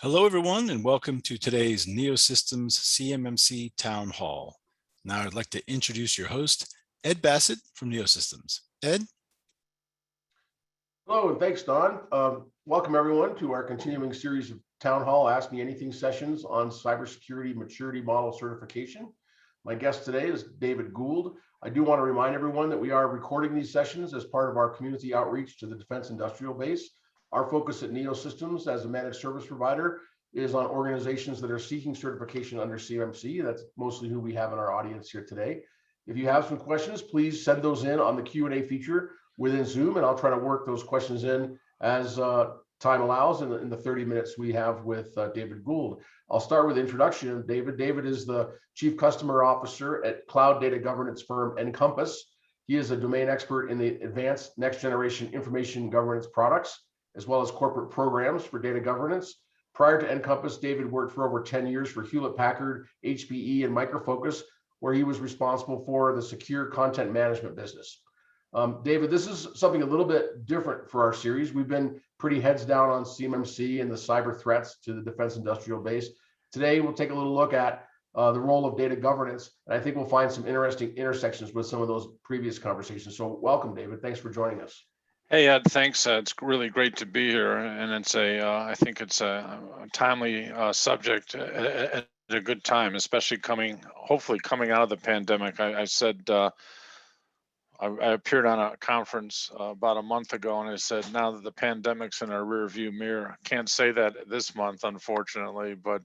Hello, everyone, and welcome to today's NeoSystems CMMC Town Hall. Now I'd like to introduce your host, Ed Bassett from NeoSystems. Ed? Hello, and thanks, Don. Welcome, everyone, to our continuing series of Town Hall Ask Me Anything sessions on cybersecurity maturity model certification. My guest today is David Gould. I do want to remind everyone that we are recording these sessions as part of our community outreach to the defense industrial base. Our focus at NeoSystems as a managed service provider is on organizations that are seeking certification under CMMC. That's mostly who we have in our audience here today. If you have some questions, please send those in on the Q&A feature within Zoom, and I'll try to work those questions in as time allows in the 30 minutes we have with David Gould. I'll start with the introduction of David. David is the Chief Customer Officer at cloud data governance firm EncompaaS. He is a domain expert in the advanced next generation information governance products, as well as corporate programs for data governance. Prior to EncompaaS, David worked for over 10 years for Hewlett-Packard, HPE, and Micro Focus, where he was responsible for the secure content management business. David, this is something a little bit different for our series. We've been pretty heads down on CMMC and the cyber threats to the defense industrial base. Today, we'll take a little look at the role of data governance, and I think we'll find some interesting intersections with some of those previous conversations. So welcome, David. Thanks for joining us. Hey, Ed, thanks. It's really great to be here, and it's I think it's a timely subject at a good time, especially hopefully coming out of the pandemic. I said I appeared on a conference about a month ago, and I said, now that the pandemic's in our rear view mirror, can't say that this month, unfortunately, but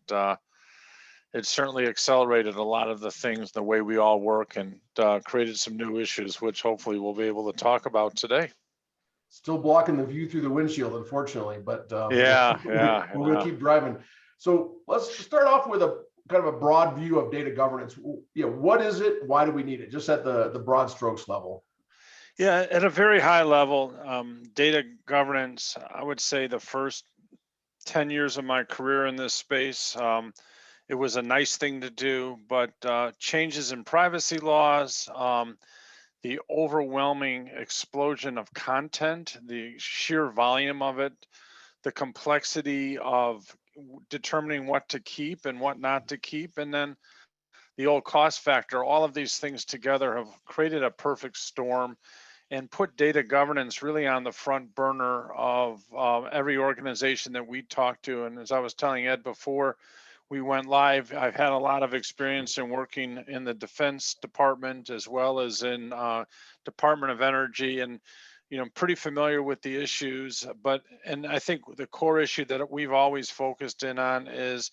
it certainly accelerated a lot of the things, the way we all work, and created some new issues, which hopefully we'll be able to talk about today. Still blocking the view through the windshield, unfortunately, but we're going to keep driving. So let's start off with a kind of a broad view of data governance. What is it? Why do we need it? Just at the broad strokes level. Yeah, at a very high level, data governance, I would say the first 10 years of my career in this space, it was a nice thing to do, but changes in privacy laws, the overwhelming explosion of content, the sheer volume of it, the complexity of determining what to keep and what not to keep, and then the old cost factor, all of these things together have created a perfect storm and put data governance really on the front burner of every organization that we talk to. And as I was telling Ed before we went live, I've had a lot of experience in working in the Defense Department as well as in Department of Energy, and pretty familiar with the issues. And I think the core issue that we've always focused in on is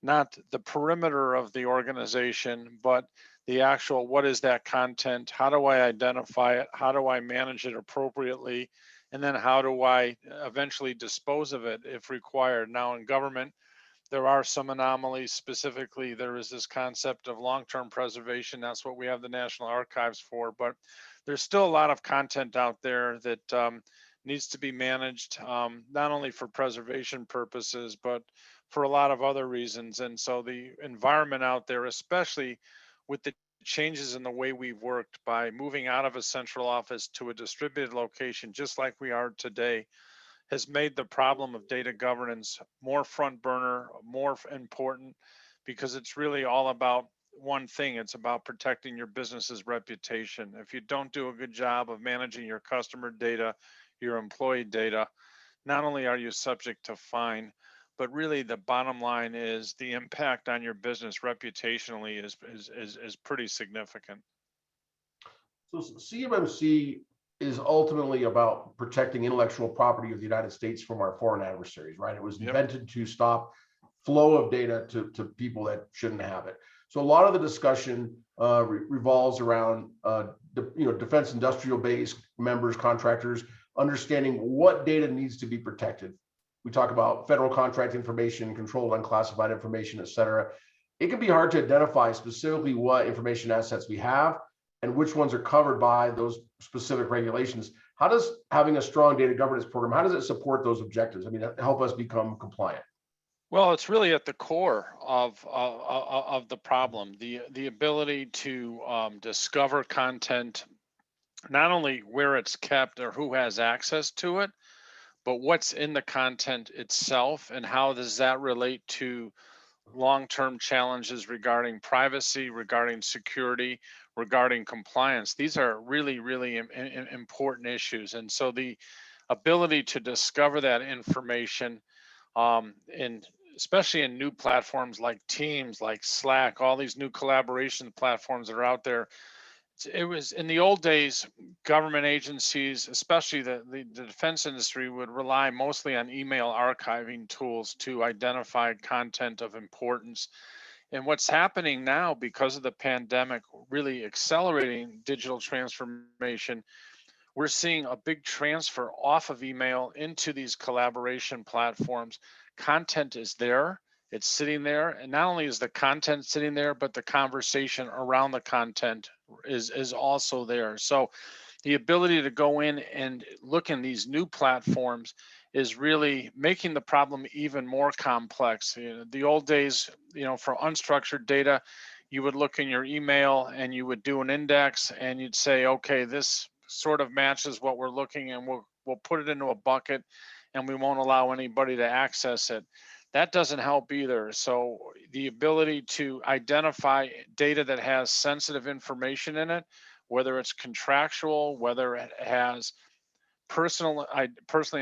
not the perimeter of the organization, but the actual, what is that content? How do I identify it? How do I manage it appropriately? And then how do I eventually dispose of it if required? Now in government, there are some anomalies. Specifically, there is this concept of long-term preservation. That's what we have the National Archives for. But there's still a lot of content out there that needs to be managed, not only for preservation purposes, but for a lot of other reasons. And so the environment out there, especially with the changes in the way we've worked by moving out of a central office to a distributed location, just like we are today, has made the problem of data governance more front burner, more important, because it's really all about one thing. It's about protecting your business's reputation. If you don't do a good job of managing your customer data, your employee data, not only are you subject to fine, but really the bottom line is the impact on your business reputationally is pretty significant. So CMMC is ultimately about protecting intellectual property of the United States from our foreign adversaries, right? It was invented to stop flow of data to people that shouldn't have it. So a lot of the discussion revolves around defense industrial base members, contractors, understanding what data needs to be protected. We talk about federal contract information, controlled unclassified information, et cetera. It can be hard to identify specifically what information assets we have and which ones are covered by those specific regulations. How does having a strong data governance program, how does it support those objectives? I mean, help us become compliant. Well, it's really at the core of the problem, the ability to discover content, not only where it's kept or who has access to it, but what's in the content itself and how does that relate to long-term challenges regarding privacy, regarding security, regarding compliance. These are really, really important issues. And so the ability to discover that information, in especially in new platforms like Teams, like Slack, all these new collaboration platforms that are out there. It was in the old days, government agencies, especially the defense industry, would rely mostly on email archiving tools to identify content of importance. And what's happening now, because of the pandemic really accelerating digital transformation, we're seeing a big transfer off of email into these collaboration platforms. Content is there, it's sitting there, and not only is the content sitting there, but the conversation around the content is also there. So the ability to go in and look in these new platforms is really making the problem even more complex. You know, the old days, you know, for unstructured data, you would look in your email and you would do an index and you'd say, okay, this sort of matches what we're looking, and we'll put it into a bucket and we won't allow anybody to access it. That doesn't help either. So the ability to identify data that has sensitive information in it, whether it's contractual, whether it has personally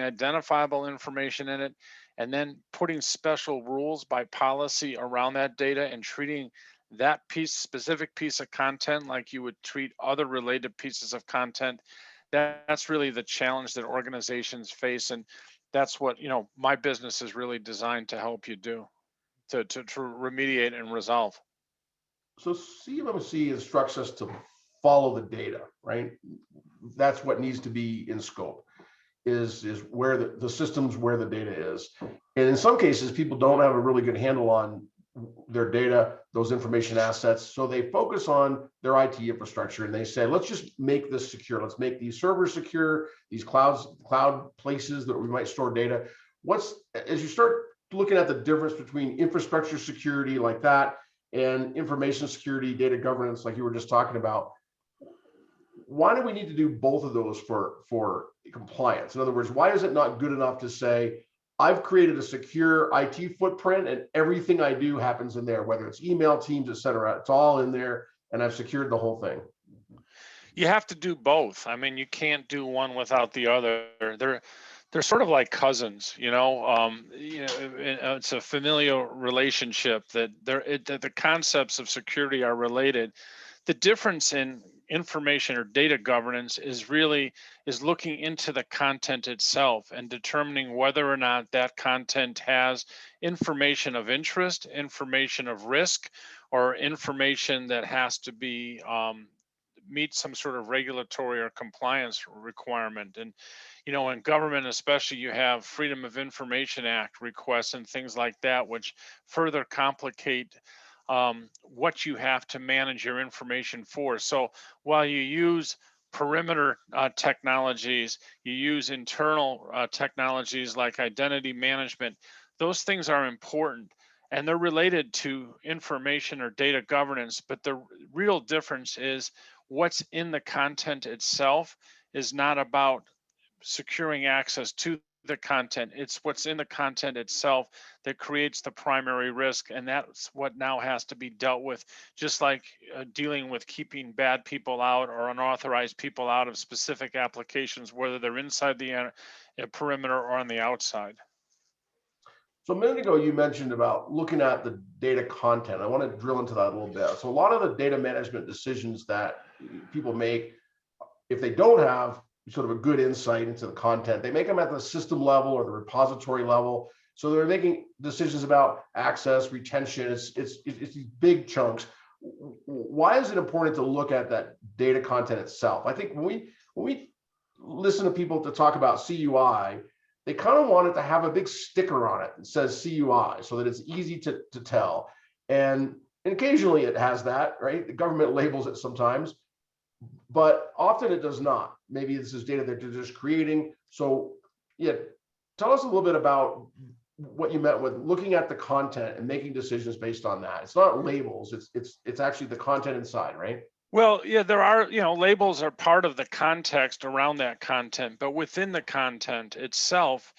identifiable information in it, and then putting special rules by policy around that data and treating that specific piece of content like you would treat other related pieces of content. That's really the challenge that organizations face, and that's what, you know, my business is really designed to help you do, to remediate and resolve. So CMMC instructs us to follow the data, right? That's what needs to be in scope, is where the systems, where the data is. And in some cases, people don't have a really good handle on their data, those information assets. So they focus on their IT infrastructure and they say, let's just make this secure. Let's make these servers secure, these cloud places that we might store data. As you start looking at the difference between infrastructure security like that and information security, data governance, like you were just talking about, why do we need to do both of those for compliance? In other words, why is it not good enough to say, I've created a secure IT footprint and everything I do happens in there, whether it's email, Teams, et cetera, it's all in there and I've secured the whole thing? You have to do both. I mean, you can't do one without the other. They're sort of like cousins, you know. It's a familial relationship that the concepts of security are related. The difference in information or data governance is looking into the content itself and determining whether or not that content has information of interest, information of risk, or information that has to be meet some sort of regulatory or compliance requirement. And you know, in government especially, you have Freedom of Information Act requests and things like that, which further complicate what you have to manage your information for. So while you use perimeter technologies, you use internal technologies like identity management, those things are important and they're related to information or data governance. But the real difference is what's in the content itself is not about securing access to the content. It's what's in the content itself that creates the primary risk, and that's what now has to be dealt with, just like dealing with keeping bad people out or unauthorized people out of specific applications, whether they're inside the perimeter or on the outside. So a minute ago, you mentioned about looking at the data content. I want to drill into that a little bit. So a lot of the data management decisions that people make, if they don't have sort of a good insight into the content, they make them at the system level or the repository level. So they're making decisions about access, retention. It's these big chunks. Why is it important to look at that data content itself? I think when we listen to people to talk about CUI, they kind of want it to have a big sticker on it that says CUI so that it's easy to tell. And occasionally it has that, right? The government labels it sometimes, but often it does not. Maybe this is data that they're just creating. So yeah, tell us a little bit about what you meant with looking at the content and making decisions based on that. It's not labels, it's actually the content inside, right? Well, yeah, there are, labels are part of the context around that content, but within the content itself,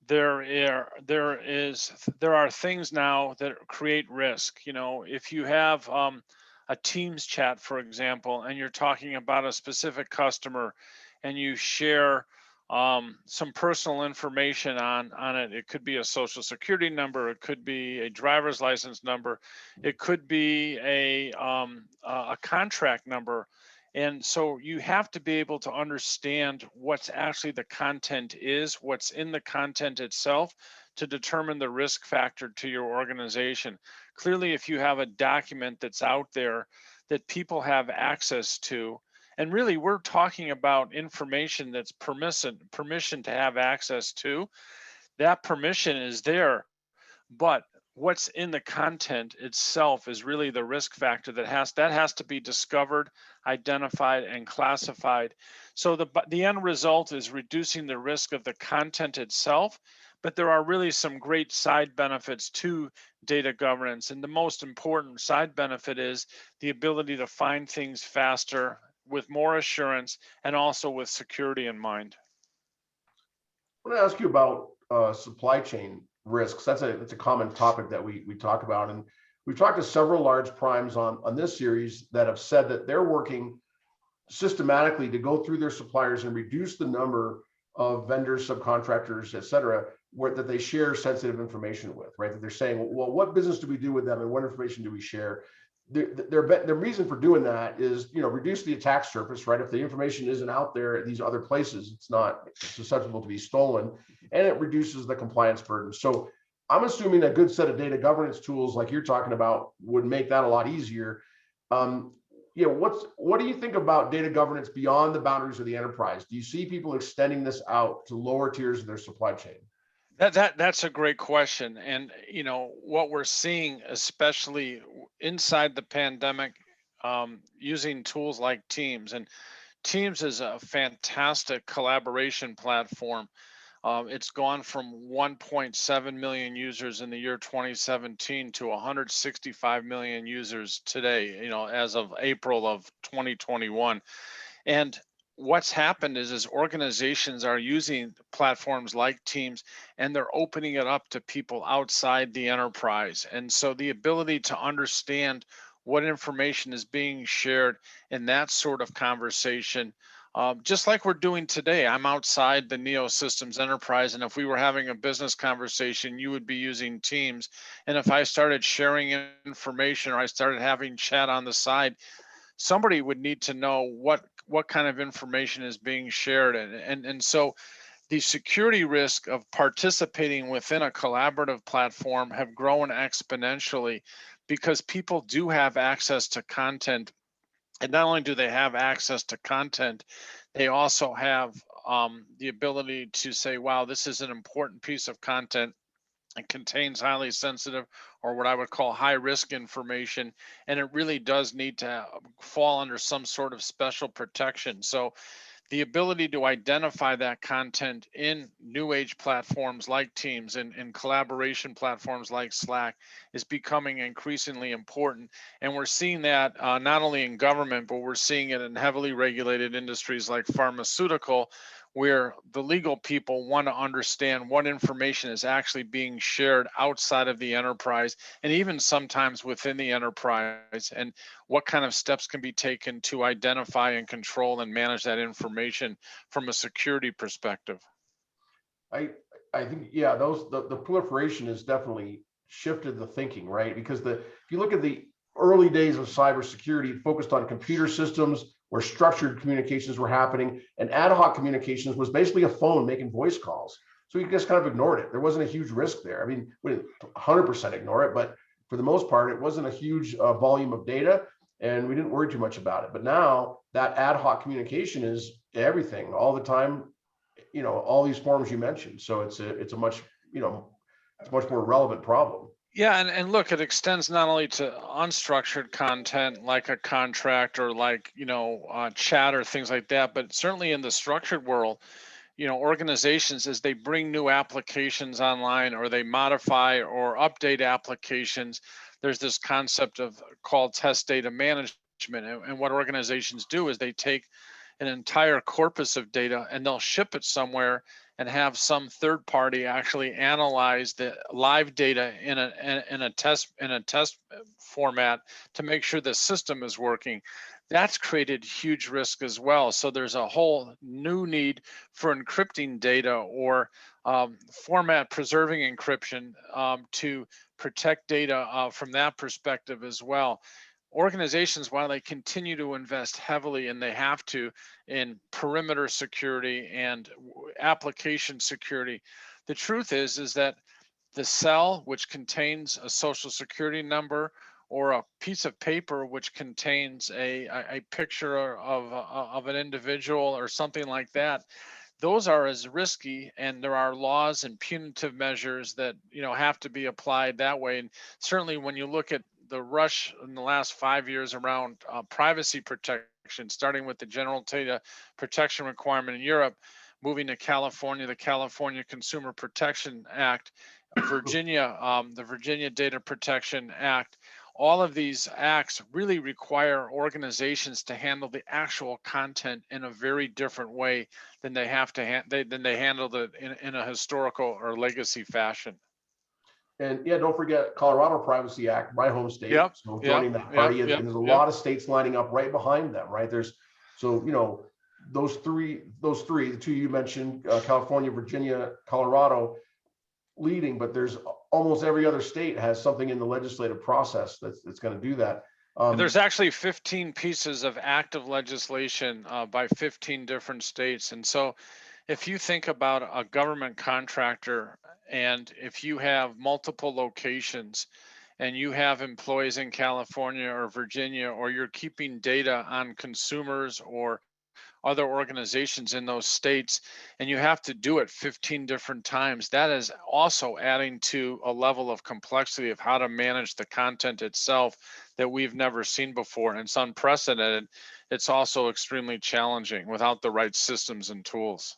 there are things now that create risk. If you have a Teams chat, for example, and you're talking about a specific customer, and you share some personal information on it. It could be a social security number, it could be a driver's license number, it could be a contract number. And so you have to be able to understand what's actually the content is, what's in the content itself, to determine the risk factor to your organization. Clearly, if you have a document that's out there that people have access to, and really we're talking about information that's permission to have access to, that permission is there, but what's in the content itself is really the risk factor that has to be discovered, identified, and classified. So the end result is reducing the risk of the content itself, but there are really some great side benefits to data governance. And the most important side benefit is the ability to find things faster, with more assurance, and also with security in mind. I want to ask you about supply chain risks. That's a common topic that we talk about, and we've talked to several large primes on this series that have said that they're working systematically to go through their suppliers and reduce the number of vendors, subcontractors, et cetera, that they share sensitive information with, right? That they're saying, well, what business do we do with them, and what information do we share? Their reason for doing that is, reduce the attack surface, right? If the information isn't out there at these other places, it's not susceptible to be stolen, and it reduces the compliance burden. So I'm assuming a good set of data governance tools like you're talking about would make that a lot easier. What do you think about data governance beyond the boundaries of the enterprise? Do you see people extending this out to lower tiers of their supply chain? That's a great question. And what we're seeing, especially inside the pandemic, using tools like Teams. And Teams is a fantastic collaboration platform. It's gone from 1.7 million users in the year 2017 to 165 million users today, as of April of 2021. And what's happened is organizations are using platforms like Teams, and they're opening it up to people outside the enterprise. And so the ability to understand what information is being shared in that sort of conversation, just like we're doing today. I'm outside the NeoSystems enterprise, and if we were having a business conversation, you would be using Teams. And if I started sharing information, or I started having chat on the side, somebody would need to know what kind of information is being shared. And so the security risk of participating within a collaborative platform have grown exponentially, because people do have access to content. And not only do they have access to content, they also have the ability to say, wow, this is an important piece of content. It contains highly sensitive, or what I would call high risk information, and it really does need to fall under some sort of special protection. So the ability to identify that content in new age platforms like Teams and collaboration platforms like Slack is becoming increasingly important. And we're seeing that not only in government, but we're seeing it in heavily regulated industries like pharmaceutical, where the legal people want to understand what information is actually being shared outside of the enterprise, and even sometimes within the enterprise, and what kind of steps can be taken to identify and control and manage that information from a security perspective. I think, yeah, the proliferation has definitely shifted the thinking, right? Because if you look at the early days of cybersecurity, focused on computer systems where structured communications were happening, and ad hoc communications was basically a phone making voice calls. So you just kind of ignored it. There wasn't a huge risk there. I mean, we didn't 100% ignore it, but for the most part, it wasn't a huge volume of data, and we didn't worry too much about it. But now that ad hoc communication is everything, all the time, all these forms you mentioned. So it's a much, it's a much more relevant problem. Yeah, and look, it extends not only to unstructured content like a contract, or like, chat or things like that, but certainly in the structured world, organizations, as they bring new applications online, or they modify or update applications, there's this concept of called test data management. And what organizations do is they take an entire corpus of data and they'll ship it somewhere and have some third party actually analyze the live data in a test format to make sure the system is working. That's created huge risk as well. So there's a whole new need for encrypting data or format preserving encryption to protect data from that perspective as well. Organizations, while they continue to invest heavily, and they have to, in perimeter security and application security, the truth is that the cell which contains a social security number or a piece of paper which contains a picture of an individual or something like that, those are as risky, and there are laws and punitive measures that have to be applied that way. And certainly when you look at the rush in the last 5 years around privacy protection, starting with the general data protection requirement in Europe, moving to California, the California Consumer Protection Act, Virginia, the Virginia Data Protection Act, all of these acts really require organizations to handle the actual content in a very different way than they have to than they handled it in a historical or legacy fashion. And yeah, don't forget Colorado Privacy Act, my home state. Yep, So joining that party, and there's a lot of states lining up right behind them, right? There's those three, the two you mentioned, California, Virginia, Colorado, leading, but there's almost every other state has something in the legislative process that's going to do that. There's actually 15 pieces of active legislation by 15 different states. And so if you think about a government contractor, and if you have multiple locations and you have employees in California or Virginia, or you're keeping data on consumers or other organizations in those states, and you have to do it 15 different times, that is also adding to a level of complexity of how to manage the content itself that we've never seen before. And it's unprecedented. It's also extremely challenging without the right systems and tools.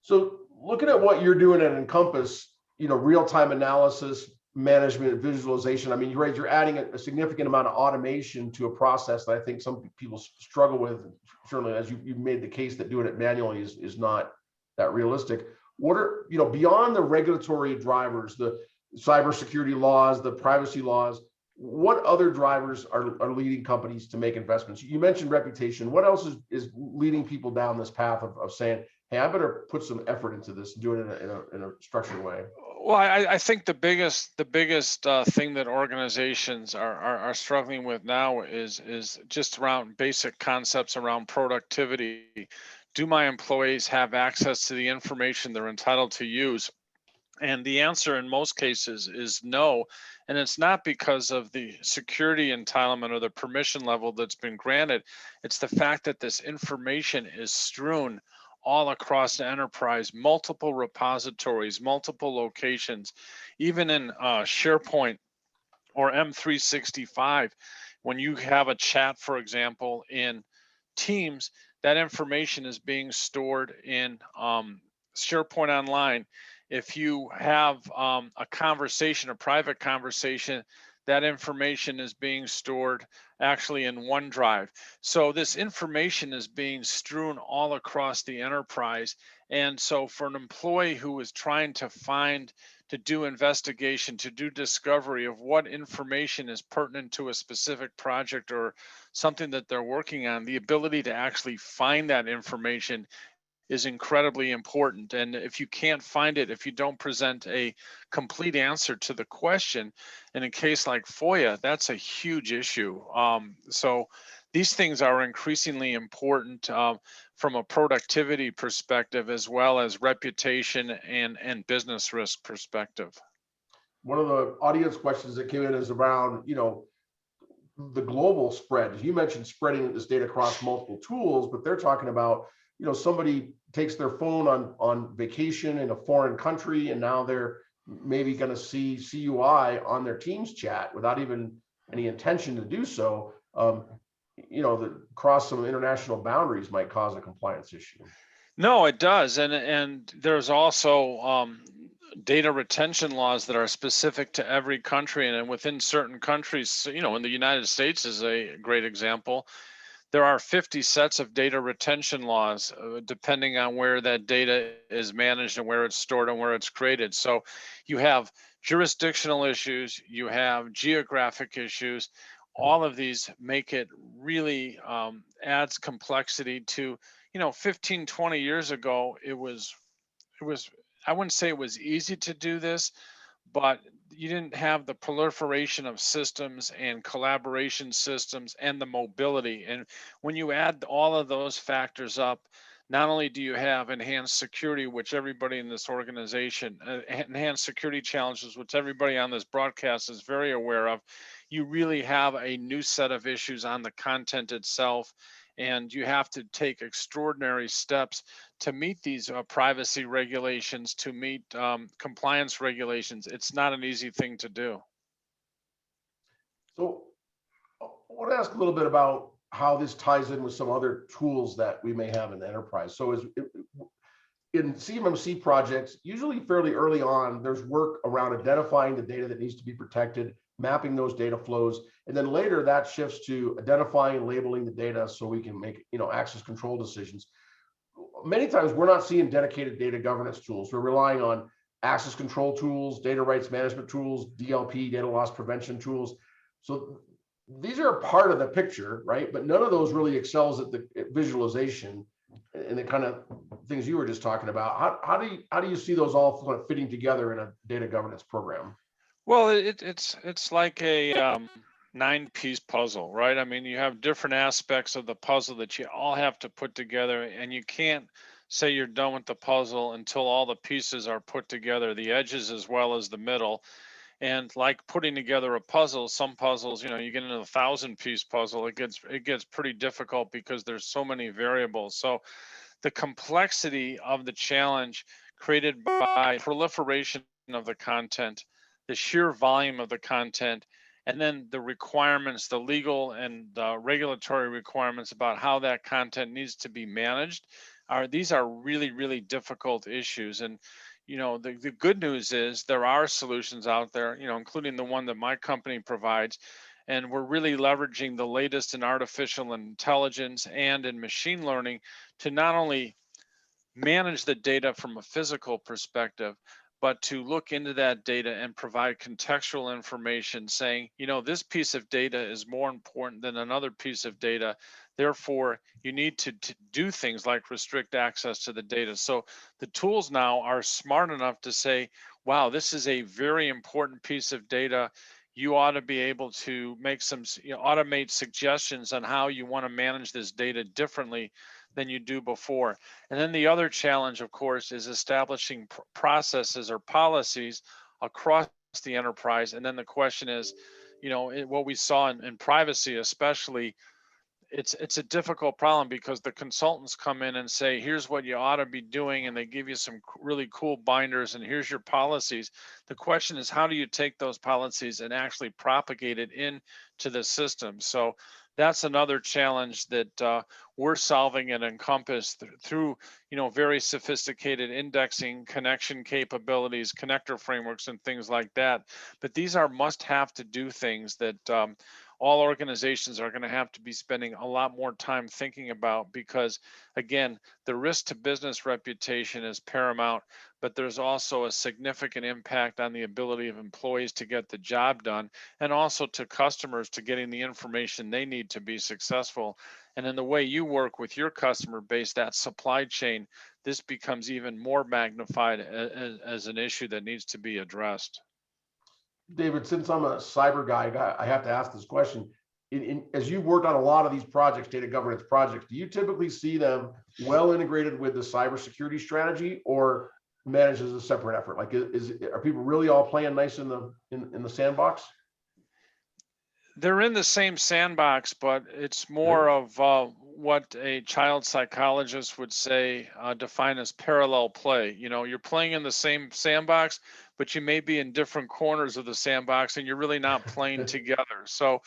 So looking at what you're doing at EncompaaS, real-time analysis, management, visualization, I mean, you're adding a significant amount of automation to a process that I think some people struggle with. Certainly, as you've made the case that doing it manually is not that realistic. What are, beyond the regulatory drivers, the cybersecurity laws, the privacy laws, what other drivers are leading companies to make investments? You mentioned reputation. What else is leading people down this path of saying, hey, I better put some effort into this and do it in a structured way? Well, I think the biggest thing that organizations are struggling with now is just around basic concepts around productivity. Do my employees have access to the information they're entitled to use? And the answer in most cases is no. And it's not because of the security entitlement or the permission level that's been granted. It's the fact that this information is strewn all across the enterprise, multiple repositories, multiple locations, even in SharePoint or M365. When you have a chat, for example, in Teams, that information is being stored in SharePoint Online. If you have a conversation, a private conversation, that information is being stored actually in OneDrive. So this information is being strewn all across the enterprise. And so for an employee who is trying to do investigation, to do discovery of what information is pertinent to a specific project or something that they're working on, the ability to actually find that information is incredibly important. And if you can't find it, if you don't present a complete answer to the question, in a case like FOIA, that's a huge issue. So these things are increasingly important from a productivity perspective, as well as reputation and business risk perspective. One of the audience questions that came in is around, the global spread. You mentioned spreading this data across multiple tools, but they're talking about, somebody takes their phone on vacation in a foreign country, and now they're maybe going to see CUI on their Teams chat without even any intention to do so. The cross some international boundaries might cause a compliance issue. No, it does. And there's also data retention laws that are specific to every country, and then within certain countries, in the United States is a great example. There are 50 sets of data retention laws, depending on where that data is managed and where it's stored and where it's created. So you have jurisdictional issues, you have geographic issues. All of these make it really adds complexity to, 15, 20 years ago, it was, I wouldn't say it was easy to do this, but you didn't have the proliferation of systems and collaboration systems and the mobility. And when you add all of those factors up, not only do you have enhanced security, which everybody in this organization, enhanced security challenges, which everybody on this broadcast is very aware of, you really have a new set of issues on the content itself. And you have to take extraordinary steps to meet these privacy regulations, to meet compliance regulations. It's not an easy thing to do. So I want to ask a little bit about how this ties in with some other tools that we may have in the enterprise. So in CMMC projects, usually fairly early on, there's work around identifying the data that needs to be protected, mapping those data flows, and then later that shifts to identifying and labeling the data so we can make access control decisions. Many times we're not seeing dedicated data governance tools. We're relying on access control tools, data rights management tools, DLP, data loss prevention tools. So these are a part of the picture, right? But none of those really excels at the visualization and the kind of things you were just talking about. How do you see those all kind of fitting together in a data governance program? Well, it's like a 9-piece puzzle, right? I mean, you have different aspects of the puzzle that you all have to put together, and you can't say you're done with the puzzle until all the pieces are put together, the edges as well as the middle. And like putting together a puzzle, some puzzles, you get into the 1,000-piece puzzle, it gets pretty difficult because there's so many variables. So the complexity of the challenge created by proliferation of the content, the sheer volume of the content, and then the requirements, the legal and regulatory requirements about how that content needs to be managed, these are really, really difficult issues. And the good news is there are solutions out there, including the one that my company provides. And we're really leveraging the latest in artificial intelligence and in machine learning to not only manage the data from a physical perspective, but to look into that data and provide contextual information saying, this piece of data is more important than another piece of data. Therefore, you need to do things like restrict access to the data. So the tools now are smart enough to say, wow, this is a very important piece of data. You ought to be able to make some automate suggestions on how you want to manage this data differently than you do before. And then the other challenge, of course, is establishing processes or policies across the enterprise. And then the question is, what we saw in privacy, especially, it's a difficult problem because the consultants come in and say, here's what you ought to be doing, and they give you some really cool binders, and here's your policies. The question is, how do you take those policies and actually propagate it into the system? So that's another challenge that we're solving at EncompaaS through very sophisticated indexing, connection capabilities, connector frameworks, and things like that. But these are must-have to do things that all organizations are going to have to be spending a lot more time thinking about, because again, the risk to business reputation is paramount, but there's also a significant impact on the ability of employees to get the job done, and also to customers to getting the information they need to be successful. And in the way you work with your customer base, that supply chain, this becomes even more magnified as an issue that needs to be addressed. David, since I'm a cyber guy, I have to ask this question. As you've worked on a lot of these projects, data governance projects, do you typically see them well integrated with the cybersecurity strategy, or managed as a separate effort? Like, are people really all playing nice in the sandbox? They're in the same sandbox, but it's more of what a child psychologist would say, define as parallel play. You're playing in the same sandbox, but you may be in different corners of the sandbox and you're really not playing together. So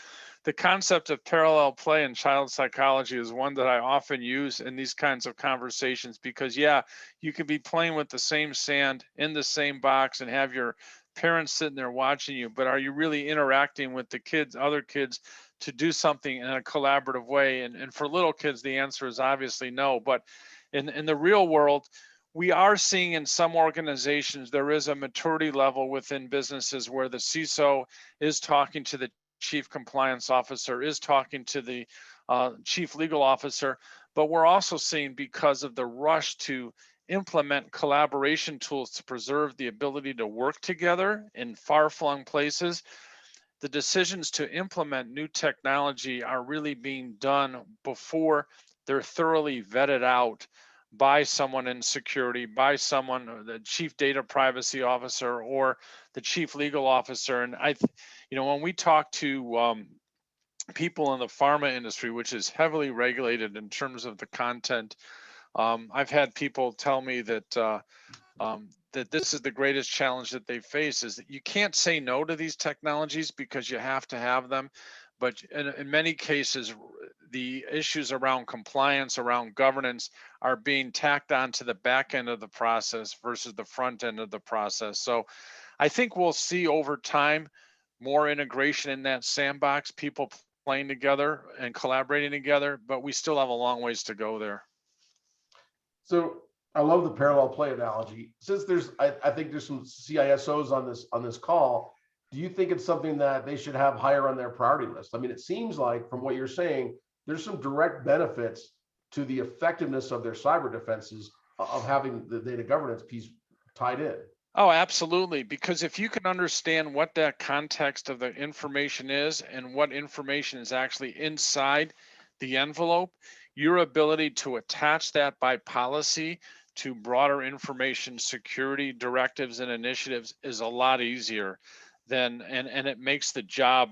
the concept of parallel play in child psychology is one that I often use in these kinds of conversations, because yeah, you could be playing with the same sand in the same box and have your parents sitting there watching you, but are you really interacting with the kids, other kids, to do something in a collaborative way? And for little kids, the answer is obviously no. But in the real world, we are seeing in some organizations, there is a maturity level within businesses where the CISO is talking to the chief compliance officer, is talking to the chief legal officer. But we're also seeing, because of the rush to implement collaboration tools to preserve the ability to work together in far-flung places, the decisions to implement new technology are really being done before they're thoroughly vetted out by someone in security, by someone, the chief data privacy officer or the chief legal officer. And when we talk to people in the pharma industry, which is heavily regulated in terms of the content, I've had people tell me that that this is the greatest challenge that they face, is that you can't say no to these technologies because you have to have them. But in many cases, the issues around compliance, around governance, are being tacked on to the back end of the process versus the front end of the process. So I think we'll see over time more integration in that sandbox, people playing together and collaborating together, but we still have a long ways to go there. So I love the parallel play analogy. Since I think there's some CISOs on this call, do you think it's something that they should have higher on their priority list? I mean, it seems like from what you're saying, there's some direct benefits to the effectiveness of their cyber defenses of having the data governance piece tied in. Oh, absolutely. Because if you can understand what that context of the information is and what information is actually inside the envelope, your ability to attach that by policy to broader information security directives and initiatives is a lot easier than, and it makes the job,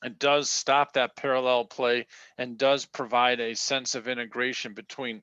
it does stop that parallel play and does provide a sense of integration between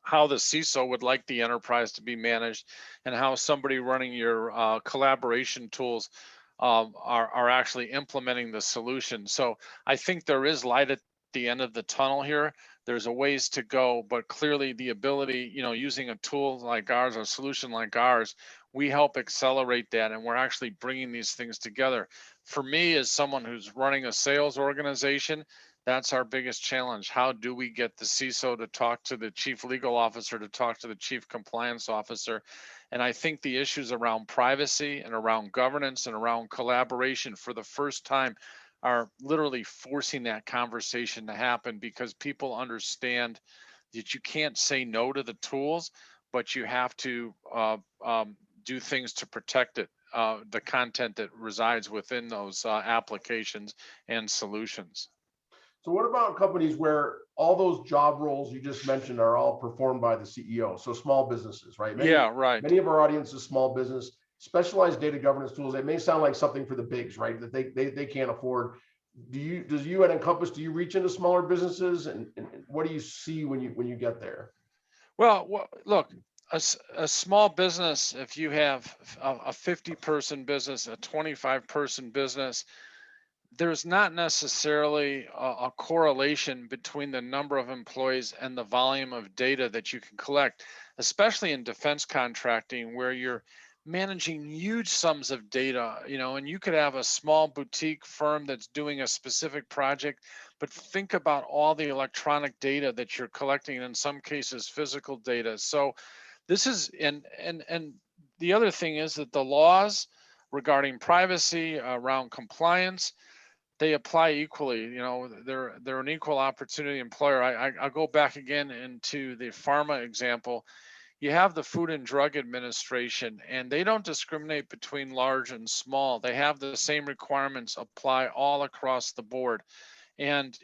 how the CISO would like the enterprise to be managed and how somebody running your collaboration tools are actually implementing the solution. So I think there is light at the end of the tunnel here. There's a ways to go, but clearly the ability, using a tool like ours, a solution like ours, we help accelerate that, and we're actually bringing these things together. For me, as someone who's running a sales organization, that's our biggest challenge. How do we get the CISO to talk to the chief legal officer, to talk to the chief compliance officer? And I think the issues around privacy and around governance and around collaboration for the first time are literally forcing that conversation to happen, because people understand that you can't say no to the tools, but you have to do things to protect it, the content that resides within those applications and solutions. So what about companies where all those job roles you just mentioned are all performed by the CEO? So small businesses, right? Yeah, right. Many of our audience is small business. Specialized data governance tools, it may sound like something for the bigs, right? That they can't afford. Does you at EncompaaS, do you reach into smaller businesses, and what do you see when you get there? Well, look, a small business, if you have a 50-person business, a 25-person business, there's not necessarily a correlation between the number of employees and the volume of data that you can collect, especially in defense contracting, where you're managing huge sums of data, and you could have a small boutique firm that's doing a specific project, but think about all the electronic data that you're collecting, in some cases physical data. So this is, and the other thing is that the laws regarding privacy, around compliance, they apply equally. They're an equal opportunity employer. I'll go back again into the pharma example. You have the Food and Drug Administration, and they don't discriminate between large and small. They have the same requirements apply all across the board. And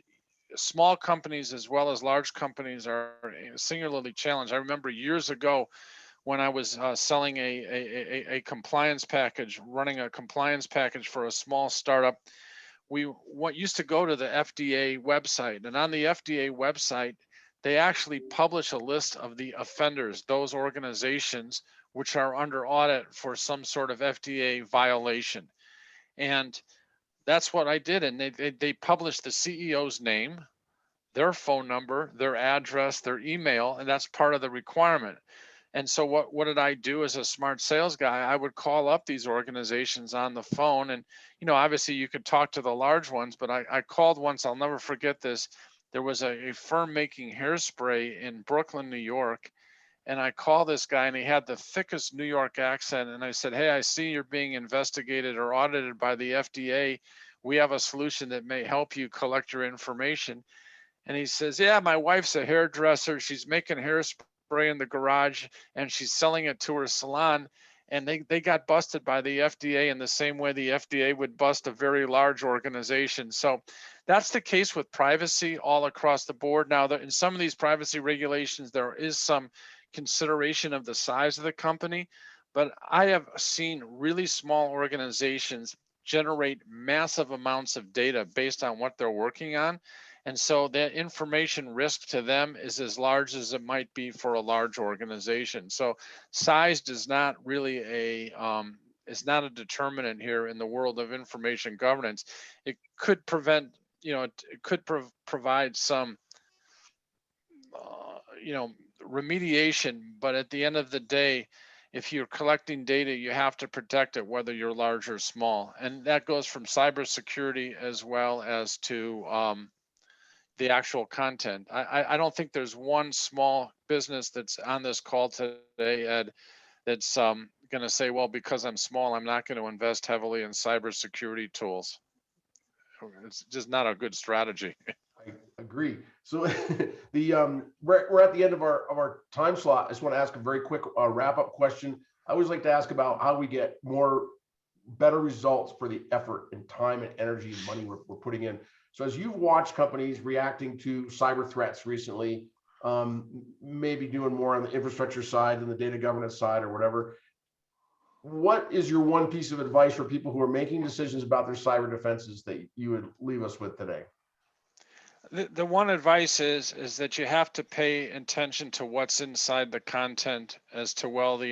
small companies as well as large companies are singularly challenged. I remember years ago when I was selling a compliance package, running a compliance package for a small startup. We used to go to the FDA website, and on the FDA website, they actually publish a list of the offenders, those organizations which are under audit for some sort of FDA violation. And that's what I did. And they published the CEO's name, their phone number, their address, their email, and that's part of the requirement. And so what did I do as a smart sales guy? I would call up these organizations on the phone, and obviously you could talk to the large ones, but I called once, I'll never forget this. There was a firm making hairspray in Brooklyn, New York, and I called this guy, and he had the thickest New York accent, and I said, "Hey, I see you're being investigated or audited by the FDA. We have a solution that may help you collect your information." And he says, "Yeah, my wife's a hairdresser. She's making hairspray in the garage and she's selling it to her salon." And they got busted by the FDA in the same way the FDA would bust a very large organization. So that's the case with privacy all across the board. Now, in some of these privacy regulations, there is some consideration of the size of the company, but I have seen really small organizations generate massive amounts of data based on what they're working on. And so the information risk to them is as large as it might be for a large organization. So size does not really is not a determinant here in the world of information governance. It could prevent, it could provide some, remediation, but at the end of the day, if you're collecting data, you have to protect it, whether you're large or small. And that goes from cybersecurity as well as to the actual content. I don't think there's one small business that's on this call today, Ed, that's going to say, well, because I'm small, I'm not going to invest heavily in cybersecurity tools. It's just not a good strategy. I agree. So we're at the end of our time slot. I just want to ask a very quick wrap-up question. I always like to ask about how we get better results for the effort and time and energy and money we're putting in. So as you've watched companies reacting to cyber threats recently, maybe doing more on the infrastructure side than the data governance side or whatever, what is your one piece of advice for people who are making decisions about their cyber defenses that you would leave us with today? The one advice is that you have to pay attention to what's inside the content as well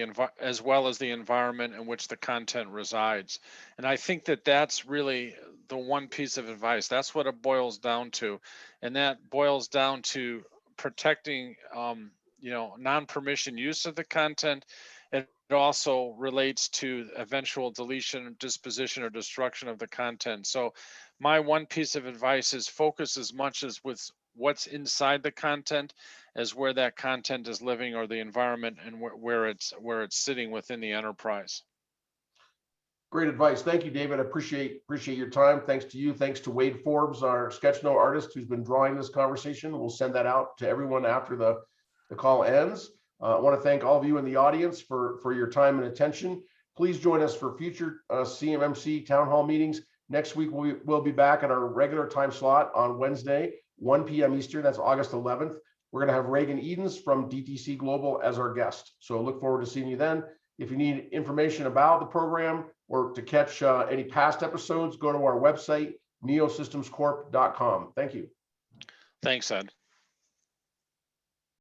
as the environment in which the content resides. And I think that that's really the one piece of advice. That's what it boils down to. And that boils down to protecting non-permission use of the content. It also relates to eventual deletion, disposition, or destruction of the content. So my one piece of advice is focus as much as with what's inside the content as where that content is living, or the environment, and where it's sitting within the enterprise. Great advice. Thank you, David. I appreciate your time. Thanks to you. Thanks to Wade Forbes, our sketch note artist, who's been drawing this conversation. We'll send that out to everyone after the call ends. I want to thank all of you in the audience for your time and attention. Please join us for future CMMC Town Hall meetings. Next week, we'll be back at our regular time slot on Wednesday, 1 p.m. Eastern. That's August 11th. We're going to have Reagan Edens from DTC Global as our guest. So look forward to seeing you then. If you need information about the program or to catch any past episodes, go to our website, neosystemscorp.com. Thank you. Thanks, Ed.